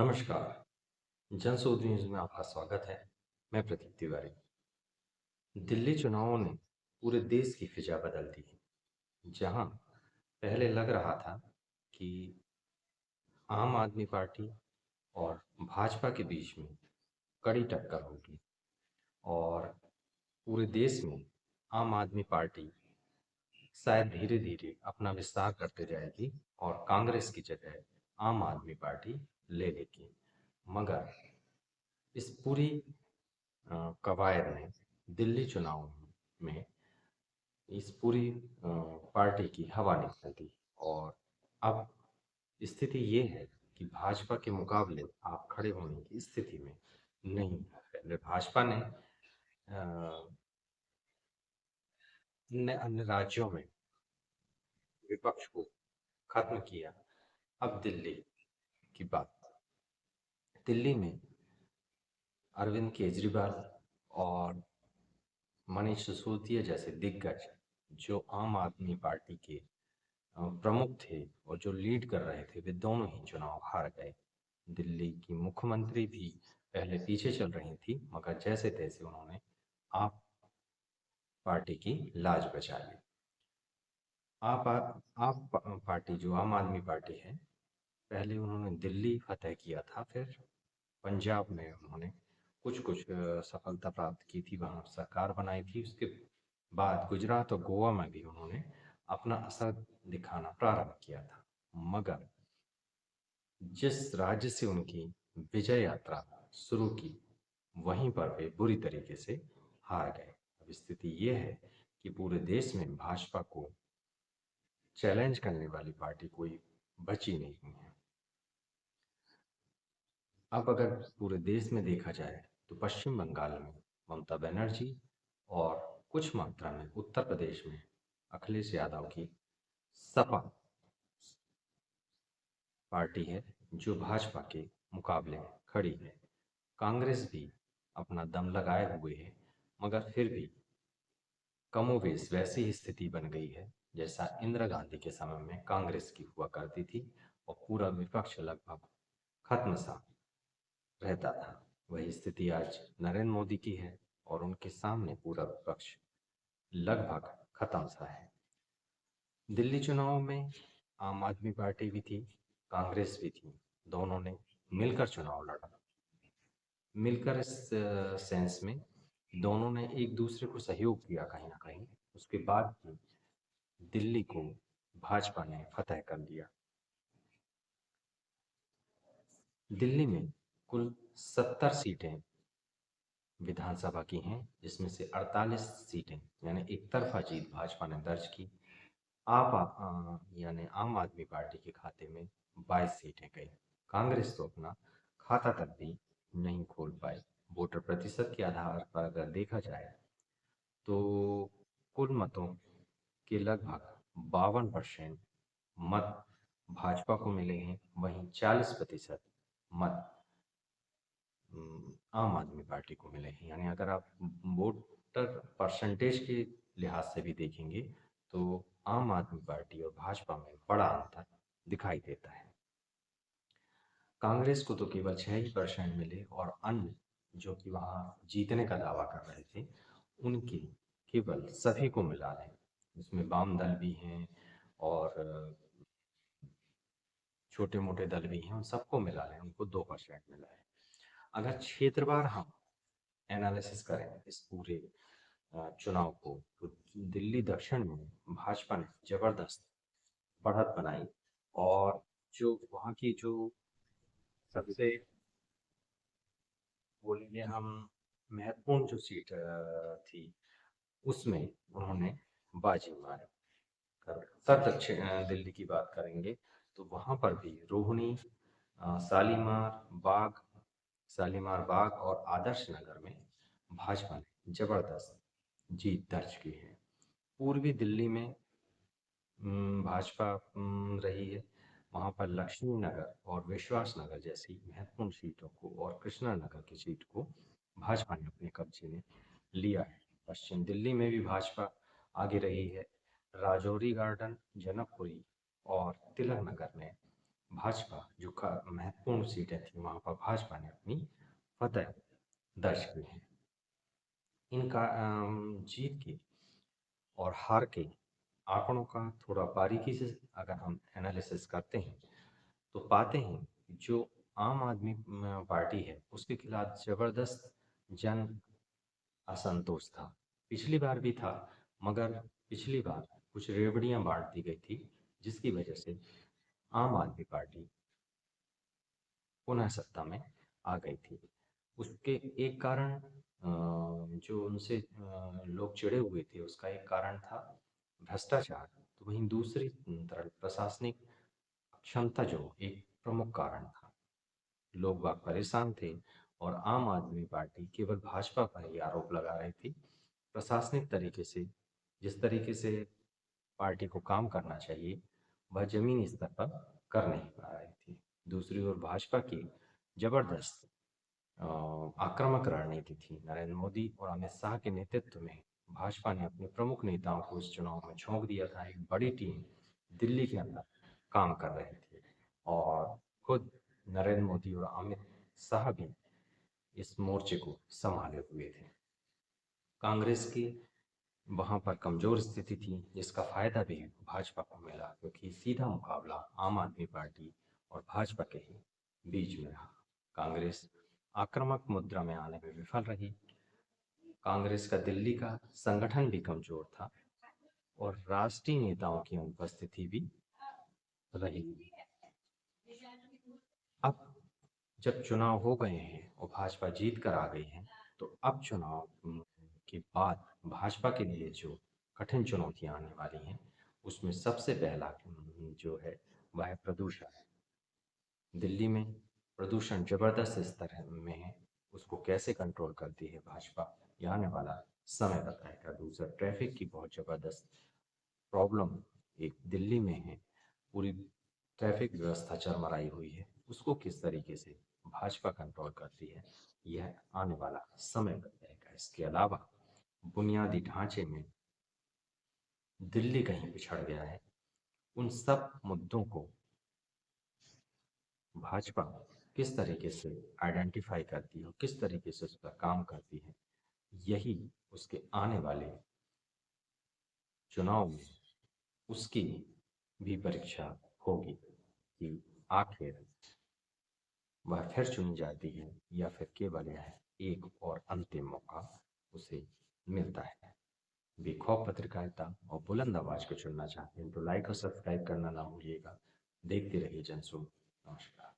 नमस्कार। जनशोध न्यूज में आपका स्वागत है। मैं प्रतीक तिवारी। दिल्ली चुनावों ने पूरे देश की फिजा बदल दी है। जहां पहले लग रहा था कि आम आदमी पार्टी और भाजपा के बीच में कड़ी टक्कर होगी और पूरे देश में आम आदमी पार्टी शायद धीरे धीरे अपना विस्तार करते जाएगी और कांग्रेस की जगह आम आदमी पार्टी ले लेगी। मगर इस पूरी कवायद में दिल्ली चुनाव में इस पूरी पार्टी की हवा निकल दी और अब स्थिति ये है कि भाजपा के मुकाबले आप खड़े होने की स्थिति में नहीं हैं। पहले भाजपा ने अन्य राज्यों में विपक्ष को खत्म किया। अब दिल्ली की बात, दिल्ली में अरविंद केजरीवाल और मनीष सिसोदिया जैसे दिग्गज जो आम आदमी पार्टी के प्रमुख थे और जो लीड कर रहे थे, वे दोनों ही चुनाव हार गए। दिल्ली की मुख्यमंत्री भी पहले पीछे चल रही थी, मगर जैसे तैसे उन्होंने आप पार्टी की लाज बचा ली। आप पार्टी जो आम आदमी पार्टी है, पहले उन्होंने दिल्ली फतेह किया था, फिर पंजाब में उन्होंने कुछ कुछ सफलता प्राप्त की थी, वहाँ सरकार बनाई थी। उसके बाद गुजरात और गोवा में भी उन्होंने अपना असर दिखाना प्रारंभ किया था। मगर जिस राज्य से उनकी विजय यात्रा शुरू की, वहीं पर वे बुरी तरीके से हार गए। अब स्थिति ये है कि पूरे देश में भाजपा को चैलेंज करने वाली पार्टी कोई बची नहीं है। अब अगर पूरे देश में देखा जाए तो पश्चिम बंगाल में ममता बनर्जी और कुछ मात्रा में उत्तर प्रदेश में अखिलेश यादव की सपा पार्टी है जो भाजपा के मुकाबले खड़ी है। कांग्रेस भी अपना दम लगाए हुए है, मगर फिर भी कमोवेश वैसी ही स्थिति बन गई है जैसा इंदिरा गांधी के समय में कांग्रेस की हुआ करती थी और पूरा विपक्ष लगभग खत्म सा रहता था। वही स्थिति आज नरेंद्र मोदी की है और उनके सामने पूरा विपक्ष लगभग खत्म सा है। दिल्ली चुनाव में आम आदमी पार्टी भी थी, कांग्रेस भी थी, दोनों ने मिलकर चुनाव लड़ा। मिलकर इस सेंस में दोनों ने एक दूसरे को सहयोग किया कहीं ना कहीं। उसके बाद भी दिल्ली को भाजपा ने फतेह कर लिया। दिल्ली में कुल 70 सीटें विधानसभा की हैं, जिसमें से 48 सीटें यानी एक तरफा जीत भाजपा ने दर्ज की। यानी आम आदमी पार्टी के खाते में 22 सीटें गई। कांग्रेस तो अपना खाता तक भी नहीं खोल पाई। वोटर प्रतिशत के आधार पर अगर देखा जाए तो कुल मतों के लगभग 52% मत भाजपा को मिले हैं, वहीं 40% मत आम आदमी पार्टी को मिले हैं। यानी अगर आप वोटर परसेंटेज के लिहाज से भी देखेंगे तो आम आदमी पार्टी और भाजपा में बड़ा अंतर दिखाई देता है। कांग्रेस को तो केवल 6% मिले और अन्य जो कि वहाँ जीतने का दावा कर रहे थे, उनके केवल सभी को मिला है। इसमें वाम दल भी हैं और छोटे मोटे दल भी हैं, उन सबको मिला है, उनको 2% मिला है। अगर क्षेत्रवार हम एनालिसिस करें इस पूरे चुनाव को, तो दिल्ली दक्षिण में भाजपा ने जबरदस्त बढ़त बनाई और जो वहाँ की जो सबसे बोलेंगे हम महत्वपूर्ण जो सीट थी, उसमें उन्होंने बाजी मारी। उत्तर दक्षिण दिल्ली की बात करेंगे तो वहाँ पर भी रोहिणी, शालीमार बाग, और आदर्श नगर में भाजपा ने जबरदस्त जीत दर्ज की है। पूर्वी दिल्ली में भाजपा रही है। वहाँ पर लक्ष्मी नगर और विश्वास नगर जैसी महत्वपूर्ण सीटों को और कृष्णा नगर की सीट को भाजपा ने अपने कब्जे में लिया है। पश्चिम दिल्ली में भी भाजपा आगे रही है। राजौरी गार्डन, जनकपुरी और तिलक नगर में भाजपा जो महत्वपूर्ण सीटें थी वहाँ पर भाजपा ने अपनी फतह दर्ज की है। इनका जीत के और हार के आंकड़ों का थोड़ा बारीकी से अगर हम एनालिसिस करते हैं तो पाते हैं कि जो आम आदमी पार्टी है उसके खिलाफ जबरदस्त जन असंतोष था। पिछली बार भी था, मगर पिछली बार कुछ रेवड़ियां बांट दी गई थी जिसकी वजह से आम आदमी पार्टी पुनः सत्ता में आ गई थी। उसके एक कारण जो उनसे लोग चिढ़े हुए थे उसका एक कारण था भ्रष्टाचार। तो वहीं दूसरी तरफ प्रशासनिक क्षमता जो एक प्रमुख कारण था। लोग बाग परेशान थे और आम आदमी पार्टी केवल भाजपा पर ही आरोप लगा रही थी। प्रशासनिक तरीके से जिस तरीके से पार्टी को काम करना चाहिए वह जमीनी स्तर पर कर नहीं पा रही थी। दूसरी ओर भाजपा की जबरदस्त आक्रामक रणनीति थी। नरेंद्र मोदी और अमित शाह के नेतृत्व में भाजपा ने अपने प्रमुख नेताओं को इस चुनाव में झोंक दिया था। एक बड़ी टीम दिल्ली के अंदर काम कर रहे थे और खुद नरेंद्र मोदी और अमित शाह भी इस मोर्चे को संभाले हुए थे। कांग्रेस की वहां पर कमजोर स्थिति थी जिसका फायदा भी भाजपा को मिला क्योंकि सीधा मुकाबला आम आदमी पार्टी और भाजपा के ही बीच में रहा। कांग्रेस आक्रामक मुद्रा में आने में विफल रही। कांग्रेस का दिल्ली का संगठन भी कमजोर था और राष्ट्रीय नेताओं की अनुपस्थिति भी रही। अब जब चुनाव हो गए हैं और भाजपा जीत कर आ गई है तो अब चुनाव के बाद भाजपा के लिए जो कठिन चुनौतियां आने वाली हैं उसमें सबसे पहला जो है वह है प्रदूषण। दिल्ली में प्रदूषण जबरदस्त स्तर में है, उसको कैसे कंट्रोल करती है भाजपा ये आने वाला समय बताएगा। दूसरा ट्रैफिक की बहुत जबरदस्त प्रॉब्लम एक दिल्ली में है। पूरी ट्रैफिक व्यवस्था चरमराई हुई है, उसको किस तरीके से भाजपा कंट्रोल करती है यह आने वाला समय बताएगा। इसके अलावा बुनियादी ढांचे में दिल्ली कहीं पिछड़ गया है। उन सब मुद्दों को भाजपा किस तरीके से आइडेंटिफाई करती है, किस तरीके से उस पर काम करती है, यही उसके आने वाले चुनाव में उसकी भी परीक्षा होगी कि आखिर वह फिर चुनी जाती है या फिर केवल यह एक और अंतिम मौका उसे मिलता है। बेखौफ पत्रकारिता और बुलंद आवाज को चुनना चाहते हैं तो लाइक और सब्सक्राइब करना ना भूलिएगा। देखते रहिए जनसुन। नमस्कार।